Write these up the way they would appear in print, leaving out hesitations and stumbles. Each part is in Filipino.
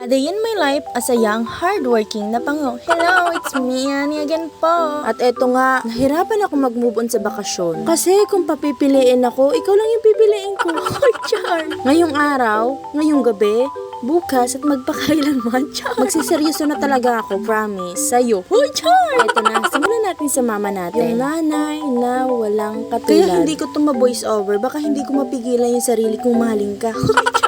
A day in my life as a young, hardworking na pango. Hello, it's me, Annie again po. At eto nga, nahirapan ako mag-move on sa bakasyon. Kasi kung papipiliin ako, ikaw lang yung pipiliin ko. Char! Ngayong araw, ngayong gabi, bukas at magpakailanman. Char! Magsiseryoso na talaga ako, promise, sa'yo. Hoy, Char! Eto na, simulan natin sa mama natin. Yung nanay na walang katulad. Kaya hindi ko ito ma-voice over, baka hindi ko mapigilan yung sarili kong mahalin ka.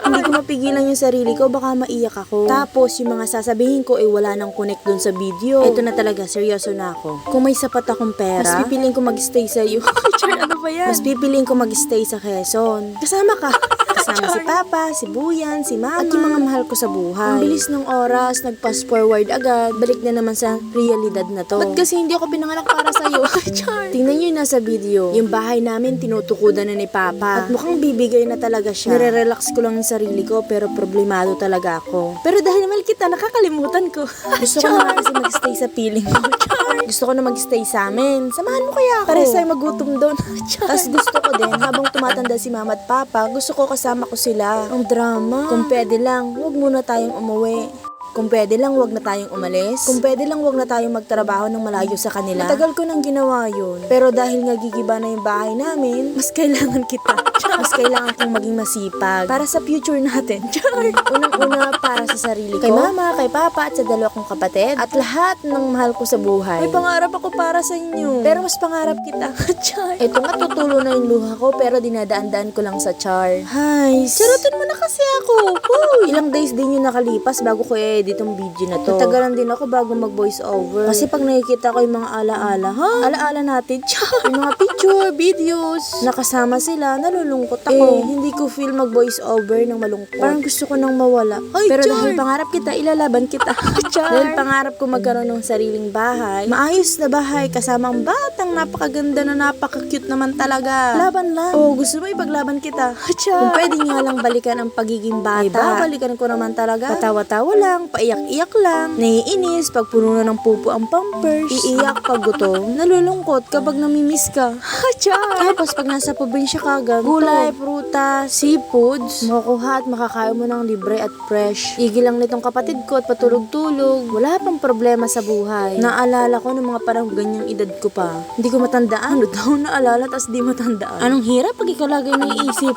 Hindi ko mapigilan yung sarili ko, baka maiyak ako. Tapos, yung mga sasabihin ko, wala nang connect dun sa video. Ito na talaga, seryoso na ako. Kung may sapat akong pera, mas pipiliin ko mag-stay sa'yo. Char, ano ba yan? Mas pipiliin ko mag-stay sa Quezon. Kasama ka. Kasama si Papa, si Buyan, si Mama, at yung mga mahal ko sa buhay. Ang bilis ng oras, nag-fast forward agad, balik na naman sa realidad na to. Ba't kasi hindi ako pinanganak para sa'yo? Char. Tingnan nyo yung nasa video. Yung bahay namin, tinutukudan na ni Papa. At mukhang bibigay na talaga siya. Nire-relax ko lang yung sarili ko, pero problemado talaga ako. Pero dahil naman kita, nakakalimutan ko. Gusto ko na kasi mag-stay sa piling ko. Char. Gusto ko na mag-stay sa amin. Samahan mo kaya ako. Pares tayo magutom doon. Tapos gusto ko din, habang tumatanda si Mama at Papa, gusto ko kasama ko sila. Ang drama. Kung pwede lang, huwag muna tayong umuwi. Kung pwede lang, wag na tayong umalis. Kung pwede lang, wag na tayong magtrabaho ng malayo sa kanila. Matagal ko nang ginawa yun. Pero dahil nga gigiba na yung bahay namin, mas kailangan kita. Mas kailangan kong maging masipag. Para sa future natin. Unang-una, para sa sarili ko. Kay Mama, kay Papa, at sa dalawa kong kapatid. At lahat ng mahal ko sa buhay. May pangarap ako para sa inyo. Pero mas pangarap kita. Ito nga, tutulo na yung luha ko, pero dinadaan-daan ko lang sa char. Hi, sarutin mo na kasi ako. Ilang days din yung nakalipas bago ko ditong video na to. Natagalan din ako bago mag-voice over. Kasi pag nakikita ko yung mga alaala, alaala natin, yung mga picture, videos, nakasama sila, nalulungkot ako. Hindi ko feel mag-voice over ng malungkot. Parang gusto ko nang mawala. Pero dahil pangarap kita, ilalaban kita. Dahil pangarap ko magkaroon ng sariling bahay, maayos na bahay, kasamang batang napakaganda na napaka-cute naman talaga. Laban lang. Gusto mo ipaglaban kita. Kung pwede nga lang balikan ang pagiging bata, babalikan ko naman talaga. Patawa-tawa lang, paiyak-iyak lang, naiinis pag puno na ng pupo ang pampers, iiyak pag gutom, nalulungkot kapag namimiss ka. Tapos pag nasa probinsya ka, gulay, prutas, seafoods, makukuha at makakain mo ng libre at fresh. Igil lang nitong kapatid ko at patulog-tulog, wala pang problema sa buhay. Naalala ko ng mga parang ganyang edad ko pa. Hindi ko matandaan. Ano daw naalala tas di matandaan? Anong hirap pag ikaw lagi naiisip?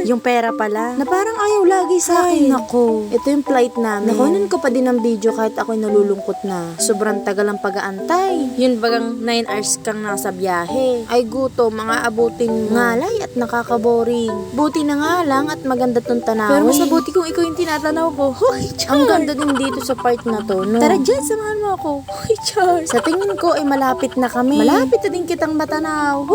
Yung pera pala, na parang ayaw lagi sa akin. Nako, ito yung flight namin. Nakunin ko pa din ang video kahit ako'y nalulungkot na. Sobrang tagal ang pag-aantay. Yun bagang 9 hours kang nasa biyahe. Ay gutom, mga abutin ngalay at nakakaboring. Buti na nga lang at maganda tong tanawin. Pero mas mabuti kung ikaw yung tinatanaw ko. Ang ganda din dito sa part na to, no? Tara dyan, samahan mo ako. Sa tingin ko ay malapit na kami. Malapit na din kitang matanaw.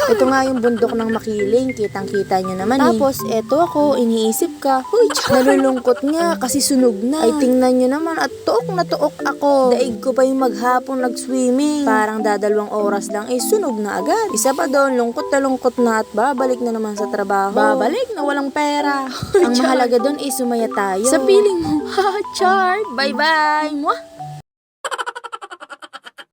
Ito nga yung bundok ng Makiling. Kitang-kita nyo naman. Tapos, eto ako, iniisip ka. Nalulungkot nga kasi sunog na. Ay tingnan nyo naman at tuok na tuok ako. Daig ko pa yung maghapon nag-swimming. Parang dadalawang oras lang sunog na agad. Isa pa doon, lungkot na at babalik na naman sa trabaho. Babalik na walang pera. Ang mahalaga doon sumaya tayo. Sa piling mo. Char! Bye-bye! Mwah!